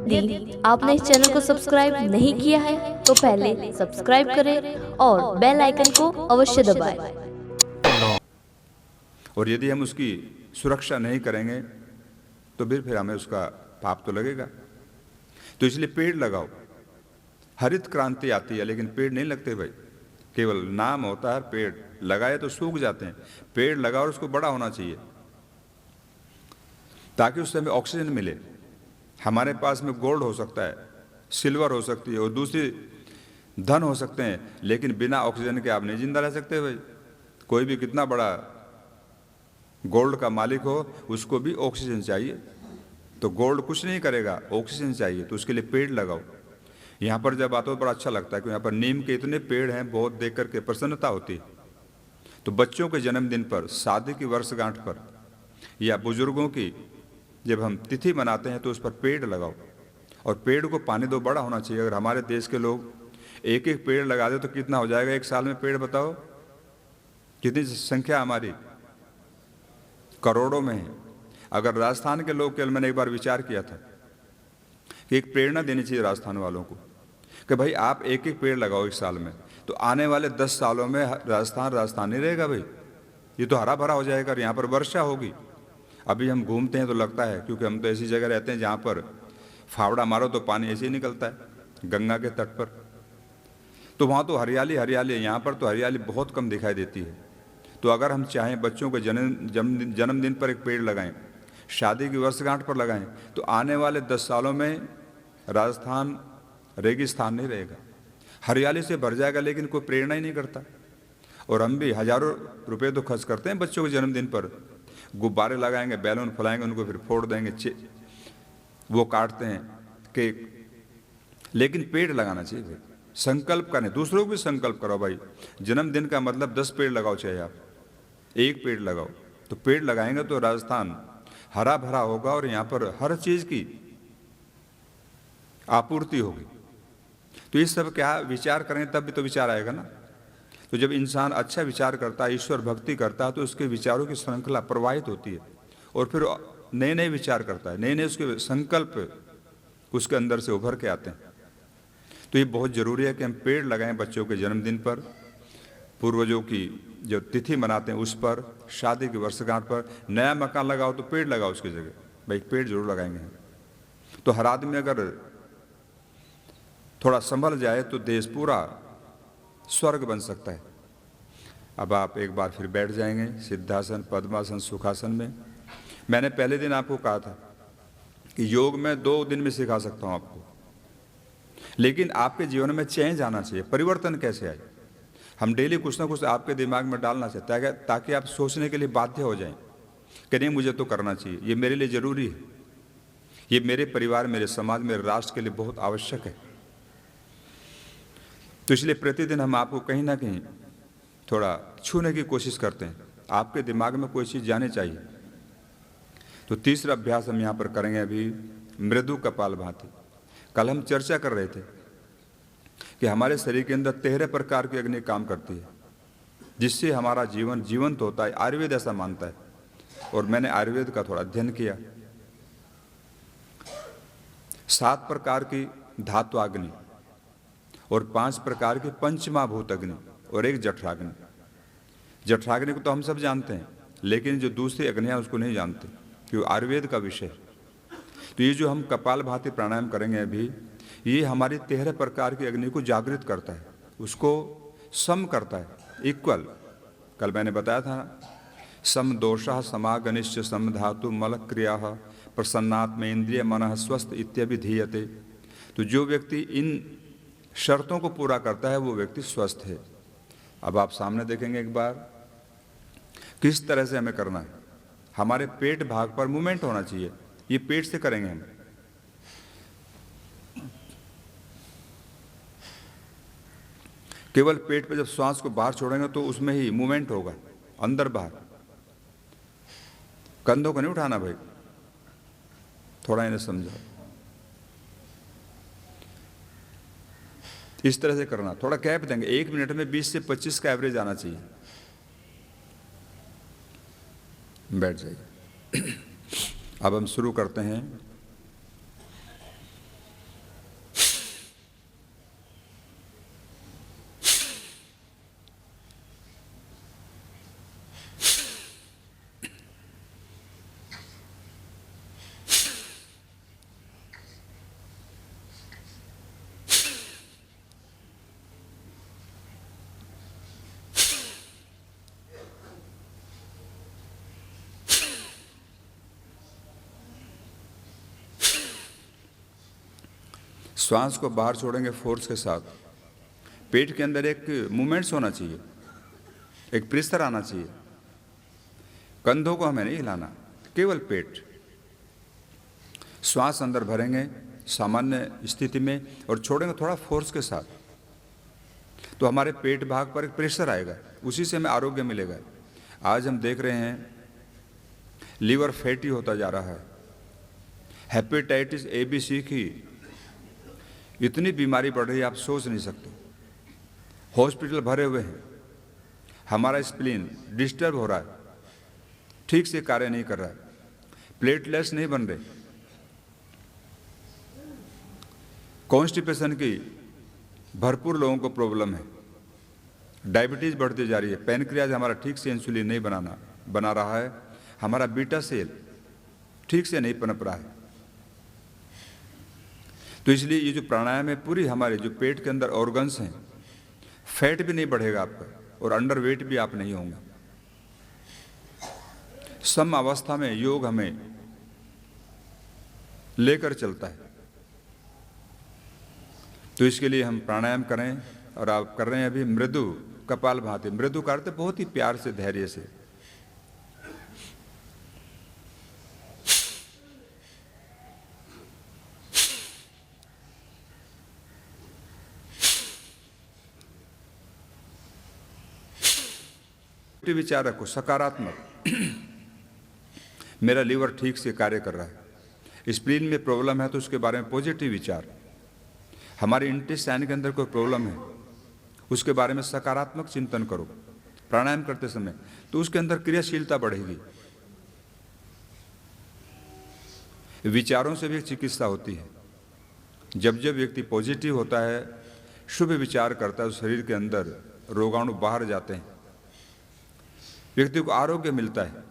यदि आपने इस चैनल को सब्सक्राइब नहीं किया है तो पहले सब्सक्राइब करें और बेल आइकन को अवश्य दबाएं। और यदि हम उसकी सुरक्षा नहीं करेंगे तो फिर हमें उसका पाप तो लगेगा। तो इसलिए पेड़ लगाओ। हरित क्रांति आती है लेकिन पेड़ नहीं लगते भाई, केवल नाम होता है। पेड़ लगाए तो सूख जाते हैं। पेड़ लगाओ और उसको बड़ा होना चाहिए ताकि उससे हमें ऑक्सीजन मिले। हमारे पास में गोल्ड हो सकता है, सिल्वर हो सकती है और दूसरी धन हो सकते हैं, लेकिन बिना ऑक्सीजन के आप नहीं जिंदा रह सकते भाई। कोई भी कितना बड़ा गोल्ड का मालिक हो, उसको भी ऑक्सीजन चाहिए। तो गोल्ड कुछ नहीं करेगा, ऑक्सीजन चाहिए, तो उसके लिए पेड़ लगाओ। यहाँ पर जब आते हो बड़ा अच्छा लगता है कि यहाँ पर नीम के इतने पेड़ हैं, बहुत देख करके प्रसन्नता होती है। तो बच्चों के जन्मदिन पर, शादी की वर्षगांठ पर या बुजुर्गों की जब हम तिथि मनाते हैं तो उस पर पेड़ लगाओ और पेड़ को पानी दो, बड़ा होना चाहिए। अगर हमारे देश के लोग एक एक पेड़ लगा दे तो कितना हो जाएगा एक साल में पेड़, बताओ कितनी संख्या हमारी, करोड़ों में है। अगर राजस्थान के लोग के, मैंने एक बार विचार किया था कि एक प्रेरणा देनी चाहिए राजस्थान वालों को कि भाई आप एक एक पेड़ लगाओ एक साल में, तो आने वाले 10 सालों में राजस्थान नहीं रहेगा भाई, ये तो हरा भरा हो जाएगा और यहाँ पर वर्षा होगी। अभी हम घूमते हैं तो लगता है, क्योंकि हम तो ऐसी जगह रहते हैं जहाँ पर फावड़ा मारो तो पानी ऐसे ही निकलता है गंगा के तट पर, तो वहाँ तो हरियाली हरियाली है। यहाँ पर तो हरियाली बहुत कम दिखाई देती है। तो अगर हम चाहें बच्चों के जन्मदिन पर एक पेड़ लगाएं, शादी की वर्षगांठ पर लगाएं, तो आने वाले 10 सालों में राजस्थान रेगिस्तान नहीं रहेगा, हरियाली से भर जाएगा, लेकिन कोई प्रेरणा ही नहीं करता। और हम भी हजारों रुपए तो खर्च करते हैं बच्चों के जन्मदिन पर, गुब्बारे लगाएंगे, बैलून फुलाएंगे, उनको फिर फोड़ देंगे, वो काटते हैं केक, लेकिन पेड़ लगाना चाहिए भाई। संकल्प करने, दूसरों को भी संकल्प करो भाई। जन्मदिन का मतलब 10 पेड़ लगाओ, चाहे आप एक पेड़ लगाओ। तो पेड़ लगाएंगे तो राजस्थान हरा भरा होगा और यहाँ पर हर चीज की आपूर्ति होगी। तो ये सब क्या विचार करेंगे तब भी तो विचार आएगा ना। तो जब इंसान अच्छा विचार करता है, ईश्वर भक्ति करता है, तो उसके विचारों की श्रृंखला प्रवाहित होती है और फिर नए नए विचार करता है, नए नए उसके संकल्प उसके अंदर से उभर के आते हैं। तो ये बहुत ज़रूरी है कि हम पेड़ लगाएं बच्चों के जन्मदिन पर, पूर्वजों की जो तिथि मनाते हैं उस पर, शादी की वर्षगांठ पर। नया मकान लगाओ तो पेड़ लगाओ उसकी जगह, भाई पेड़ जरूर लगाएंगे। तो हर आदमी अगर थोड़ा संभल जाए तो देश पूरा स्वर्ग बन सकता है। अब आप एक बार फिर बैठ जाएंगे सिद्धासन, पद्मासन, सुखासन में। मैंने पहले दिन आपको कहा था कि योग मैं 2 दिन में सिखा सकता हूं आपको, लेकिन आपके जीवन में चेंज आना चाहिए। परिवर्तन कैसे आए? हम डेली कुछ ना कुछ आपके दिमाग में डालना चाहिए ताकि आप सोचने के लिए बाध्य हो जाएं कि नहीं मुझे तो करना चाहिए, ये मेरे लिए जरूरी है, ये मेरे परिवार, मेरे समाज, मेरे राष्ट्र के लिए बहुत आवश्यक है। तो इसलिए प्रतिदिन हम आपको कहीं ना कहीं थोड़ा छूने की कोशिश करते हैं, आपके दिमाग में कोई चीज़ जानी चाहिए। तो तीसरा अभ्यास हम यहाँ पर करेंगे अभी, मृदु कपालभाति। कल हम चर्चा कर रहे थे कि हमारे शरीर के अंदर 13 प्रकार की अग्नि काम करती है, जिससे हमारा जीवन जीवंत होता है। आयुर्वेद ऐसा मानता है और मैंने आयुर्वेद का थोड़ा अध्ययन किया। 7 प्रकार की धात्वाग्नि और 5 प्रकार की पंचमहाभूत अग्नि और एक जठराग्नि। जठराग्नि को तो हम सब जानते हैं, लेकिन जो दूसरी अग्नियां उसको नहीं जानते, क्योंकि आयुर्वेद का विषय। तो ये जो हम कपालभाति प्राणायाम करेंगे अभी, ये हमारी 13 प्रकार की अग्नि को जागृत करता है, उसको सम करता है, इक्वल। कल मैंने बताया था सम दोषः समागनिश्च सम धातु मल क्रिया प्रसन्नात्म इंद्रिय मन स्वस्थ इत्यभिधीयते। तो जो व्यक्ति इन शर्तों को पूरा करता है वो व्यक्ति स्वस्थ है। अब आप सामने देखेंगे एक बार किस तरह से हमें करना है। हमारे पेट भाग पर मूवमेंट होना चाहिए, ये पेट से करेंगे हम। केवल पेट पे जब श्वास को बाहर छोड़ेंगे तो उसमें ही मूवमेंट होगा, अंदर बाहर। कंधों को नहीं उठाना भाई, थोड़ा इन्हें समझो। इस तरह से करना, थोड़ा गैप देंगे, 1 मिनट में 20 से 25 का एवरेज आना चाहिए। बैठ जाइए। अब हम शुरू करते हैं। श्वास को बाहर छोड़ेंगे फोर्स के साथ। पेट के अंदर एक मूवमेंट्स होना चाहिए, एक प्रेशर आना चाहिए। कंधों को हमें नहीं हिलाना, केवल पेट। श्वास अंदर भरेंगे सामान्य स्थिति में और छोड़ेंगे थोड़ा फोर्स के साथ, तो हमारे पेट भाग पर एक प्रेशर आएगा, उसी से हमें आरोग्य मिलेगा। आज हम देख रहे हैं लीवर फैटी होता जा रहा है, हेपेटाइटिस ए बी सी की इतनी बीमारी बढ़ रही है, आप सोच नहीं सकते। हॉस्पिटल भरे हुए हैं, हमारा स्प्लीन डिस्टर्ब हो रहा है, ठीक से कार्य नहीं कर रहा है, प्लेटलेट्स नहीं बन रहे, कॉन्स्टिपेशन की भरपूर लोगों को प्रॉब्लम है, डायबिटीज बढ़ती जा रही है, पैनक्रियाज हमारा ठीक से इंसुलिन नहीं बना रहा है, हमारा बीटा सेल ठीक से नहीं पनप रहा है। तो इसलिए ये जो प्राणायाम है, पूरी हमारे जो पेट के अंदर ऑर्गन्स हैं, फैट भी नहीं बढ़ेगा आपका और अंडर वेट भी आप नहीं होंगे। सम अवस्था में योग हमें लेकर चलता है। तो इसके लिए हम प्राणायाम करें, और आप कर रहे हैं अभी मृदु कपालभाति। मृदु करते बहुत ही प्यार से, धैर्य से। विचार रखो सकारात्मक। मेरा लीवर ठीक से कार्य कर रहा है, स्प्लीन में प्रॉब्लम है तो उसके बारे में पॉजिटिव विचार। हमारे इंटेस्टाइन के अंदर कोई प्रॉब्लम है, उसके बारे में सकारात्मक चिंतन करो प्राणायाम करते समय, तो उसके अंदर क्रियाशीलता बढ़ेगी। विचारों से भी एक चिकित्सा होती है। जब जब व्यक्ति पॉजिटिव होता है, शुभ विचार करता है, तो शरीर के अंदर रोगाणु बाहर जाते हैं, व्यक्ति को आरोग्य मिलता है।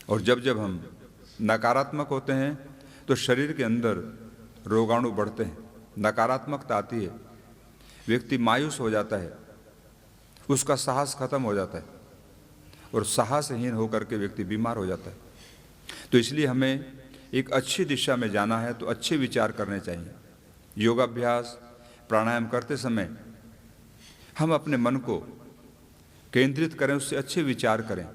और जब जब हम नकारात्मक होते हैं तो शरीर के अंदर रोगाणु बढ़ते हैं, नकारात्मकता आती है, व्यक्ति मायूस हो जाता है, उसका साहस खत्म हो जाता है और साहसहीन होकर के व्यक्ति बीमार हो जाता है। तो इसलिए हमें एक अच्छी दिशा में जाना है तो अच्छे विचार करने चाहिए। योगाभ्यास प्राणायाम करते समय हम अपने मन को केंद्रित करें, उससे अच्छे विचार करें।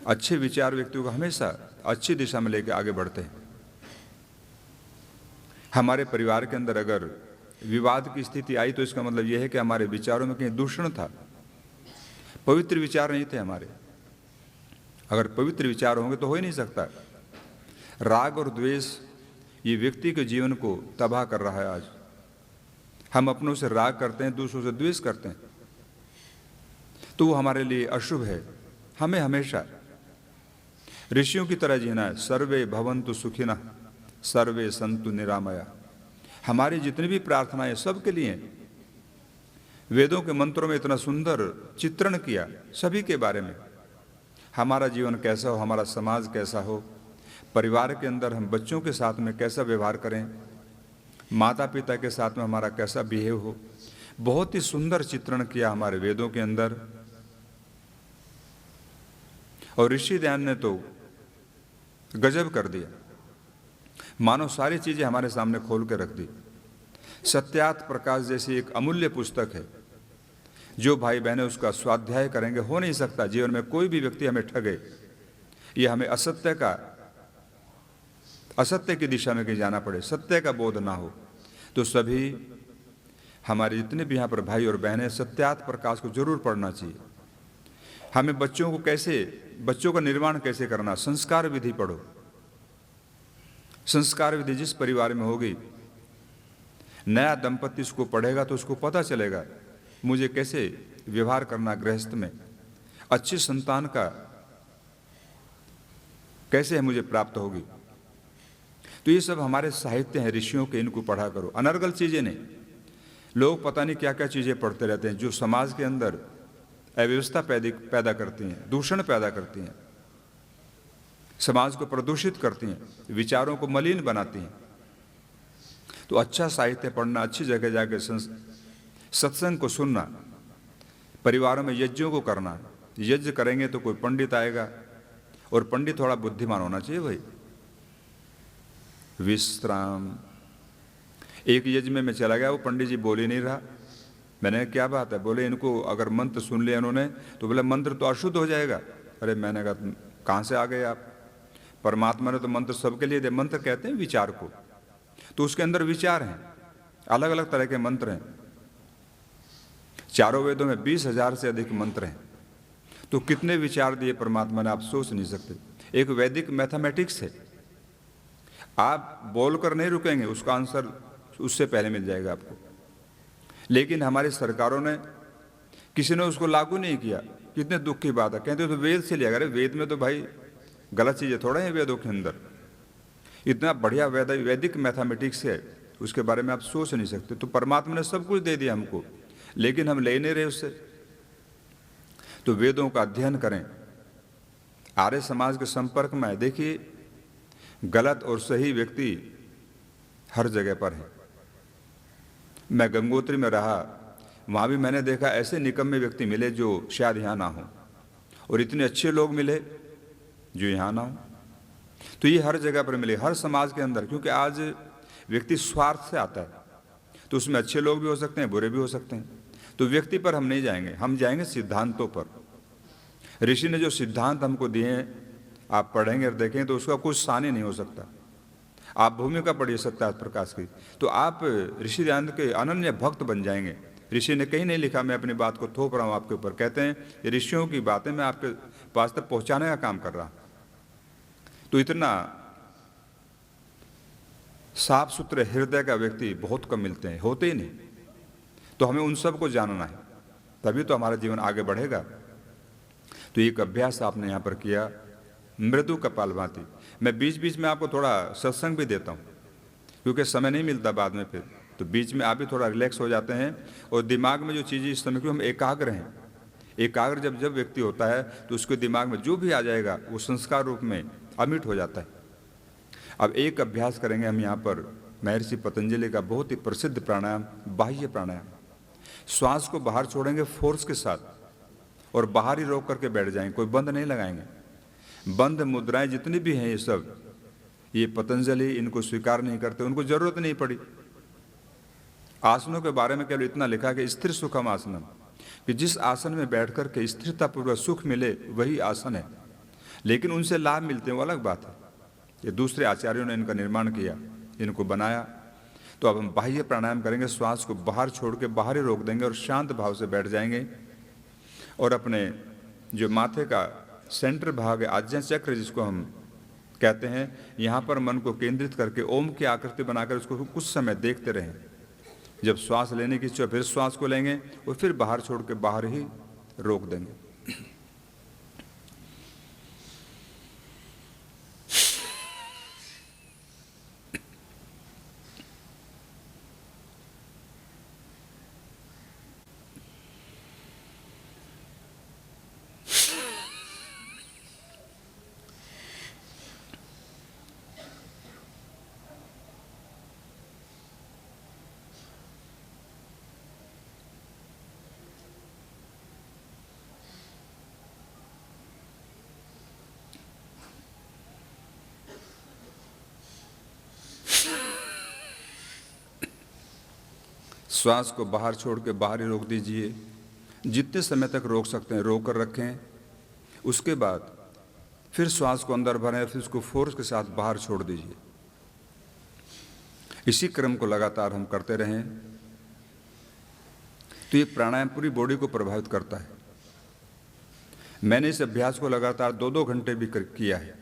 अच्छे विचार व्यक्ति को हमेशा अच्छी दिशा में लेकर आगे बढ़ते हैं। हमारे परिवार के अंदर अगर विवाद की स्थिति आई तो इसका मतलब यह है कि हमारे विचारों में कहीं दूषण था, पवित्र विचार नहीं थे हमारे। अगर पवित्र विचार होंगे तो हो ही नहीं सकता। राग और द्वेष ये व्यक्ति के जीवन को तबाह कर रहा है। आज हम अपनों से राग करते हैं, दूसरों से द्वेष करते हैं, तो वो हमारे लिए अशुभ है। हमें हमेशा ऋषियों की तरह जीना है। सर्वे भवन्तु सुखिनः सर्वे सन्तु निरामया। हमारी जितनी भी प्रार्थनाएं सबके लिए। वेदों के मंत्रों में इतना सुंदर चित्रण किया सभी के बारे में। हमारा जीवन कैसा हो, हमारा समाज कैसा हो, परिवार के अंदर हम बच्चों के साथ में कैसा व्यवहार करें, माता पिता के साथ में हमारा कैसा बिहेव हो, बहुत ही सुंदर चित्रण किया हमारे वेदों के अंदर। और ऋषि ध्यान ने तो गजब कर दिया, मानो सारी चीजें हमारे सामने खोल के रख दी। सत्यार्थ प्रकाश जैसी एक अमूल्य पुस्तक है, जो भाई बहनें उसका स्वाध्याय करेंगे। हो नहीं सकता जीवन में कोई भी व्यक्ति हमें ठगे, ये हमें असत्य की दिशा में कहीं जाना पड़े, सत्य का बोध ना हो। तो सभी हमारे जितने भी यहाँ पर भाई और बहनें, सत्यार्थ प्रकाश को जरूर पढ़ना चाहिए। हमें बच्चों का निर्माण कैसे करना, संस्कार विधि पढ़ो। संस्कार विधि जिस परिवार में होगी, नया दंपति इसको पढ़ेगा तो उसको पता चलेगा मुझे कैसे व्यवहार करना गृहस्थ में, अच्छी संतान का कैसे मुझे प्राप्त होगी। तो ये सब हमारे साहित्य हैं ऋषियों के, इनको पढ़ा करो। अनर्गल चीजें नहीं। लोग पता नहीं क्या क्या चीजें पढ़ते रहते हैं, जो समाज के अंदर अव्यवस्था पैदा करती हैं, दूषण पैदा करती हैं, समाज को प्रदूषित करती हैं, विचारों को मलिन बनाती हैं। तो अच्छा साहित्य पढ़ना, अच्छी जगह जाकर सत्संग को सुनना, परिवारों में यज्ञों को करना। यज्ञ करेंगे तो कोई पंडित आएगा, और पंडित थोड़ा बुद्धिमान होना चाहिए भाई। विश्राम। एक यज्ञ में मैं चला गया, वो पंडित जी बोल ही नहीं रहा। मैंने क्या बात है? बोले इनको अगर मंत्र सुन लिया इन्होंने तो बोले मंत्र तो अशुद्ध हो जाएगा। अरे मैंने कहा कहाँ से आ गए आप? परमात्मा ने तो मंत्र सबके लिए दे। मंत्र कहते हैं विचार को, तो उसके अंदर विचार हैं, अलग अलग तरह के मंत्र हैं। चारों वेदों में 20,000 से अधिक मंत्र हैं, तो कितने विचार दिए परमात्मा ने आप सोच नहीं सकते। एक वैदिक मैथमेटिक्स है, आप बोलकर नहीं रुकेंगे, उसका आंसर उससे पहले मिल जाएगा आपको। लेकिन हमारी सरकारों ने, किसी ने उसको लागू नहीं किया। कितने दुख की बात है। कहते तो वेद से लिया। अरे वेद में तो भाई गलत चीज़ें थोड़ा है वेदों के अंदर। इतना बढ़िया वैदिक मैथमेटिक्स है, उसके बारे में आप सोच नहीं सकते। तो परमात्मा ने सब कुछ दे दिया हमको, लेकिन हम ले नहीं रहे उससे। तो वेदों का अध्ययन करें, आर्य समाज के संपर्क में। देखिए गलत और सही व्यक्ति हर जगह पर है। मैं गंगोत्री में रहा, वहाँ भी मैंने देखा ऐसे निकम्मे व्यक्ति मिले जो शायद यहाँ ना हो, और इतने अच्छे लोग मिले जो यहाँ ना हो। तो ये हर जगह पर मिले, हर समाज के अंदर। क्योंकि आज व्यक्ति स्वार्थ से आता है, तो उसमें अच्छे लोग भी हो सकते हैं, बुरे भी हो सकते हैं। तो व्यक्ति पर हम नहीं जाएंगे, हम जाएंगे सिद्धांतों पर। ऋषि ने जो सिद्धांत हमको दिए हैं, आप पढ़ेंगे और देखेंगे तो उसका कुछ सानी नहीं हो सकता। आप भूमिका पढ़िए सत्यार्थ प्रकाश की, तो आप ऋषि दयानंद के अनन्य भक्त बन जाएंगे। ऋषि ने कहीं नहीं लिखा मैं अपनी बात को थोप रहा हूँ आपके ऊपर। कहते हैं ये ऋषियों की बातें मैं आपके पास तक पहुँचाने का काम कर रहा हूँ। तो इतना साफ सुथरे हृदय का व्यक्ति बहुत कम मिलते हैं, होते ही नहीं। तो हमें उन सब को जानना है, तभी तो हमारा जीवन आगे बढ़ेगा। तो एक अभ्यास आपने यहाँ पर किया, मृदु कपालभाति। मैं बीच बीच में आपको थोड़ा सत्संग भी देता हूँ, क्योंकि समय नहीं मिलता बाद में फिर। तो बीच में आप भी थोड़ा रिलैक्स हो जाते हैं, और दिमाग में जो चीज़ें इस समय, क्योंकि हम एकाग्र हैं। एकाग्र जब व्यक्ति होता है तो उसके दिमाग में जो भी आ जाएगा वो संस्कार रूप में अमिट हो जाता है। अब एक अभ्यास करेंगे हम यहाँ पर, महर्षि पतंजलि का बहुत ही प्रसिद्ध प्राणायाम, बाह्य प्राणायाम। श्वास को बाहर छोड़ेंगे फोर्स के साथ, और बाहर ही रोक करके बैठ जाएंगे, कोई बंद नहीं लगाएंगे। बंद मुद्राएं जितनी भी हैं ये सब, ये पतंजलि इनको स्वीकार नहीं करते, उनको जरूरत नहीं पड़ी। आसनों के बारे में केवल इतना लिखा कि स्थिर सुखम आसनम, कि जिस आसन में बैठ कर के स्थिरतापूर्वक सुख मिले वही आसन है। लेकिन उनसे लाभ मिलते हैं वो अलग बात है। ये दूसरे आचार्यों ने इनका निर्माण किया, इनको बनाया। तो अब हम बाह्य प्राणायाम करेंगे, श्वास को बाहर छोड़ के बाहर ही रोक देंगे और शांत भाव से बैठ जाएंगे। और अपने जो माथे का सेंटर भाग है, आज्ञा चक्र जिसको हम कहते हैं, यहाँ पर मन को केंद्रित करके ओम की आकृति बनाकर उसको कुछ समय देखते रहें। जब श्वास लेने की इच्छा फिर श्वास को लेंगे और फिर बाहर छोड़ के बाहर ही रोक देंगे। श्वास को बाहर छोड़ के बाहर ही रोक दीजिए। जितने समय तक रोक सकते हैं रोक कर रखें। उसके बाद फिर श्वास को अंदर भरें, फिर उसको फोर्स के साथ बाहर छोड़ दीजिए। इसी क्रम को लगातार हम करते रहें तो ये प्राणायाम पूरी बॉडी को प्रभावित करता है। मैंने इस अभ्यास को लगातार 2-2 घंटे भी किया है,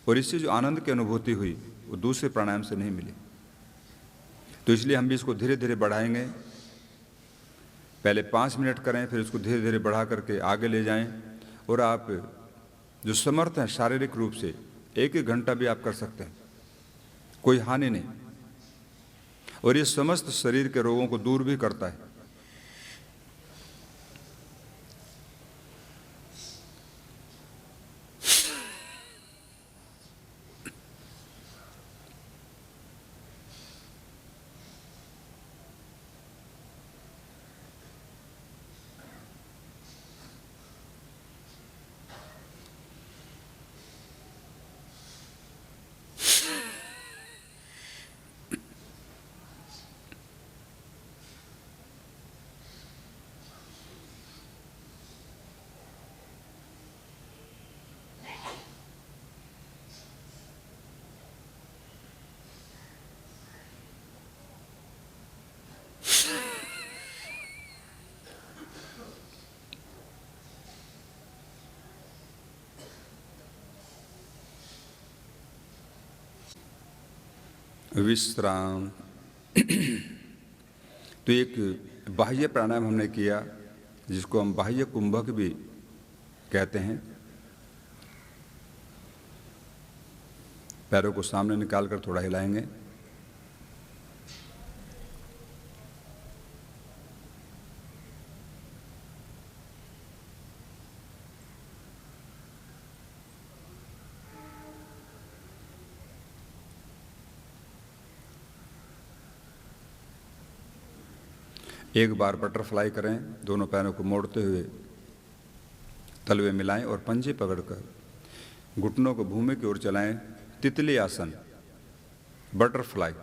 और इससे जो आनंद की अनुभूति हुई वो दूसरे प्राणायाम से नहीं मिली। तो इसलिए हम भी इसको धीरे धीरे बढ़ाएंगे। पहले 5 मिनट करें, फिर इसको धीरे धीरे बढ़ा करके आगे ले जाएं। और आप जो समर्थ हैं शारीरिक रूप से 1-1 घंटा भी आप कर सकते हैं, कोई हानि नहीं। और ये समस्त शरीर के रोगों को दूर भी करता है। विश्राम। तो एक बाह्य प्राणायाम हमने किया जिसको हम बाह्य कुंभक भी कहते हैं। पैरों को सामने निकालकर थोड़ा हिलाएंगे। एक बार बटरफ्लाई करें, दोनों पैरों को मोड़ते हुए तलवे मिलाएं और पंजे पकड़कर घुटनों को भूमि की ओर चलाएं। तितली आसन, बटरफ्लाई।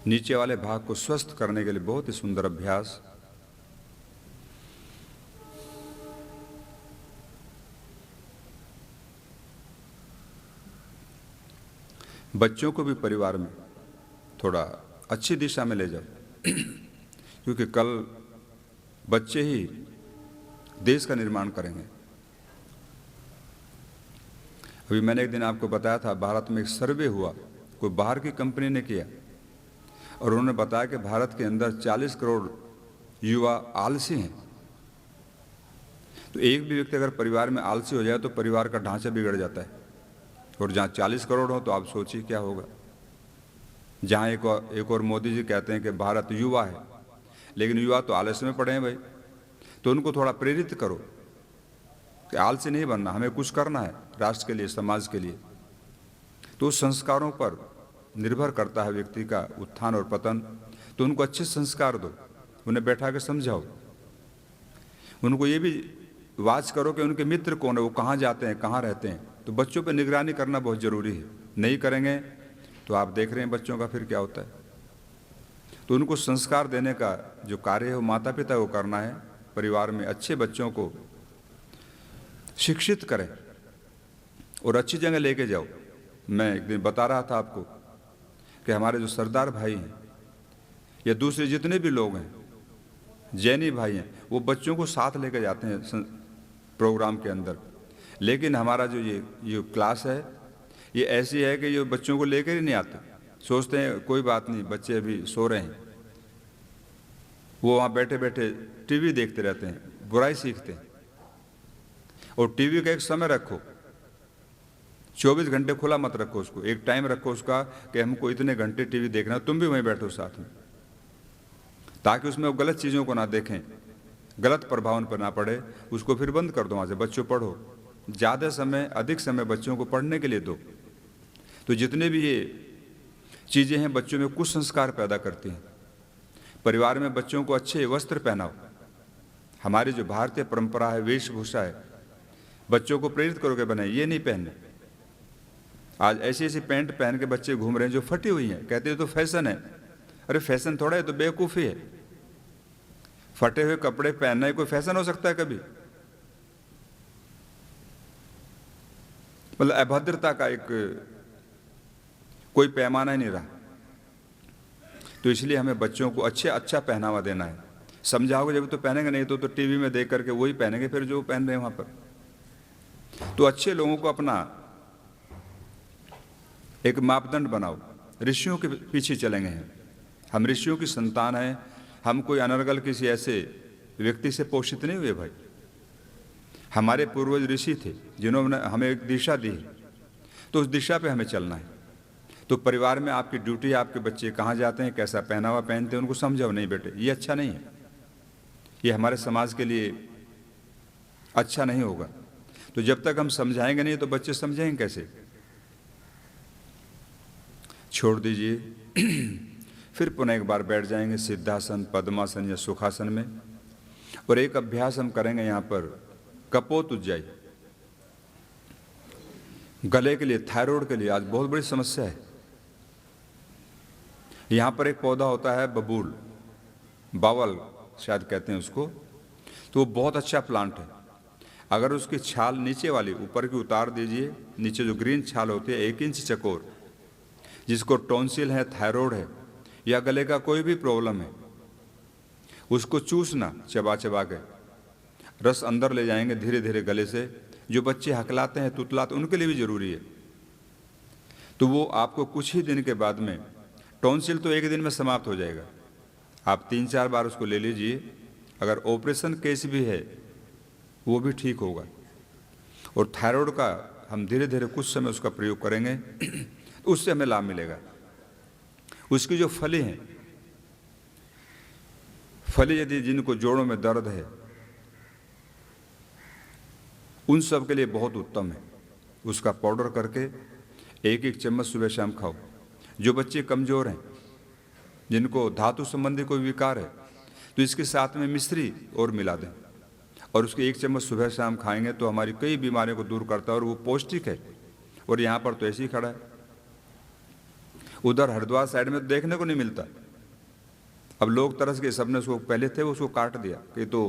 नीचे वाले भाग को स्वस्थ करने के लिए बहुत ही सुंदर अभ्यास। बच्चों को भी परिवार में थोड़ा अच्छी दिशा में ले जाओ, क्योंकि कल बच्चे ही देश का निर्माण करेंगे। अभी मैंने एक दिन आपको बताया था, भारत में एक सर्वे हुआ, कोई बाहर की कंपनी ने किया, और उन्होंने बताया कि भारत के अंदर 40 करोड़ युवा आलसी हैं। तो एक भी व्यक्ति अगर परिवार में आलसी हो जाए तो परिवार का ढांचा बिगड़ जाता है। और जहाँ 40 करोड़ हो तो आप सोचिए क्या होगा। जहाँ एक और मोदी जी कहते हैं कि भारत युवा है, लेकिन युवा तो आलस्य में पड़े हैं भाई। तो उनको थोड़ा प्रेरित करो कि आलसी नहीं बनना, हमें कुछ करना है राष्ट्र के लिए, समाज के लिए। तो उस संस्कारों पर निर्भर करता है व्यक्ति का उत्थान और पतन। तो उनको अच्छे संस्कार दो, उन्हें बैठा के समझाओ, उनको ये भी वाच करो कि उनके मित्र कौन है, वो कहाँ जाते हैं, कहाँ रहते हैं। तो बच्चों पर निगरानी करना बहुत ज़रूरी है। नहीं करेंगे तो आप देख रहे हैं बच्चों का फिर क्या होता है। तो उनको संस्कार देने का जो कार्य है वो माता पिता को करना है। परिवार में अच्छे बच्चों को शिक्षित करें और अच्छी जगह लेके जाओ। मैं एक दिन बता रहा था आपको कि हमारे जो सरदार भाई हैं या दूसरे जितने भी लोग हैं, जैनी भाई हैं, वो बच्चों को साथ लेके जाते हैं प्रोग्राम के अंदर। लेकिन हमारा जो ये क्लास है ये ऐसी है कि ये बच्चों को लेकर ही नहीं आते। सोचते हैं कोई बात नहीं, बच्चे अभी सो रहे हैं, वो वहाँ बैठे बैठे टीवी देखते रहते हैं, बुराई सीखते हैं। और टीवी का एक समय रखो, 24 घंटे खुला मत रखो उसको, एक टाइम रखो उसका कि हमको इतने घंटे टीवी देखना, तुम भी वहीं बैठो साथ में, ताकि उसमें वो गलत चीज़ों को ना देखें, गलत प्रभाव पर ना पड़े। उसको फिर बंद कर दो वहाँ से, बच्चों पढ़ो। ज़्यादा समय, अधिक समय बच्चों को पढ़ने के लिए दो। तो जितने भी ये चीज़ें हैं बच्चों में कुछ संस्कार पैदा करती हैं। परिवार में बच्चों को अच्छे वस्त्र पहनाओ। हमारी जो भारतीय परंपरा है, वेशभूषा है, बच्चों को प्रेरित करो कि बने ये नहीं पहनने। आज ऐसी ऐसी पैंट पहन के बच्चे घूम रहे हैं जो फटी हुई हैं, कहते हैं तो फैशन है। अरे फैशन थोड़ा है, तो बेवकूफ़ी है। फटे हुए कपड़े पहनना ही कोई फैशन हो सकता है कभी? मतलब अभद्रता का एक कोई पैमाना ही नहीं रहा। तो इसलिए हमें बच्चों को अच्छा पहनावा देना है। समझाओगे जब तो पहनेंगे, नहीं तो टीवी में देख करके वही पहनेंगे फिर जो पहन रहे हैं वहाँ पर। तो अच्छे लोगों को अपना एक मापदंड बनाओ। ऋषियों के पीछे चलेंगे हैं हम, ऋषियों की संतान हैं हम। कोई अनर्गल किसी ऐसे व्यक्ति से पोषित नहीं हुए भाई। हमारे पूर्वज ऋषि थे जिन्होंने हमें एक दिशा दी, तो उस दिशा पे हमें चलना है। तो परिवार में आपकी ड्यूटी है, आपके बच्चे कहाँ जाते हैं, कैसा पहनावा पहनते हैं, उनको समझाओ, नहीं बेटे ये अच्छा नहीं है, ये हमारे समाज के लिए अच्छा नहीं होगा। तो जब तक हम समझाएंगे नहीं तो बच्चे समझेंगे कैसे? छोड़ दीजिए। फिर पुनः एक बार बैठ जाएंगे सिद्धासन, पद्मासन या सुखासन में। और एक अभ्यास हम करेंगे यहाँ पर, कपोत उज्जाई। गले के लिए, थायराइड के लिए आज बहुत बड़ी समस्या है। यहाँ पर एक पौधा होता है बबूल, बावल शायद कहते हैं उसको। तो वो बहुत अच्छा प्लांट है। अगर उसकी छाल नीचे वाली ऊपर की उतार दीजिए, नीचे जो ग्रीन छाल होती है 1 इंच चकोर, जिसको टॉन्सिल है, थायराइड है या गले का कोई भी प्रॉब्लम है, उसको चूसना चबा चबा के, रस अंदर ले जाएंगे धीरे धीरे गले से। जो बच्चे हकलाते हैं, तुतलाते, उनके लिए भी जरूरी है। तो वो आपको कुछ ही दिन के बाद में, टॉन्सिल तो एक दिन में समाप्त हो जाएगा, आप 3-4 बार उसको ले लीजिए। अगर ऑपरेशन केस भी है वो भी ठीक होगा। और थायराइड का हम धीरे धीरे कुछ समय उसका प्रयोग करेंगे तो उससे हमें लाभ मिलेगा। उसकी जो फली हैं, फली यदि जिनको जोड़ों में दर्द है उन सब के लिए बहुत उत्तम है। उसका पाउडर करके 1-1 चम्मच सुबह शाम खाओ। जो बच्चे कमज़ोर हैं, जिनको धातु संबंधी कोई विकार है, तो इसके साथ में मिश्री और मिला दें और उसके 1 चम्मच सुबह शाम खाएंगे तो हमारी कई बीमारियों को दूर करता है और वो पौष्टिक है। और यहाँ पर तो ऐसे ही खड़ा है, उधर हरिद्वार साइड में तो देखने को नहीं मिलता। अब लोग तरस के, सबने उसको, पहले थे उसको काट दिया कि तो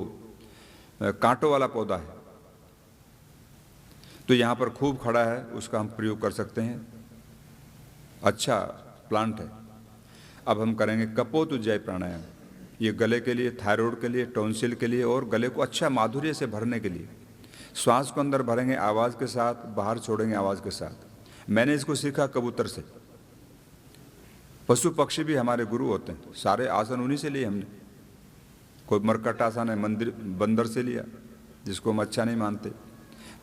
कांटों वाला पौधा है, तो यहाँ पर खूब खड़ा है, उसका हम प्रयोग कर सकते हैं। अच्छा प्लांट है। अब हम करेंगे कपोत उज्जाई प्राणायाम। ये गले के लिए, थायराइड के लिए, टॉन्सिल के लिए और गले को अच्छा माधुर्य से भरने के लिए। श्वास को अंदर भरेंगे आवाज़ के साथ, बाहर छोड़ेंगे आवाज़ के साथ। मैंने इसको सीखा कबूतर से। पशु पक्षी भी हमारे गुरु होते हैं, सारे आसन उन्हीं से लिए हमने। कोई मरकट आसन है मंदिर बंदर से लिया, जिसको हम अच्छा नहीं मानते।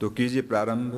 तो कीजिए प्रारंभ।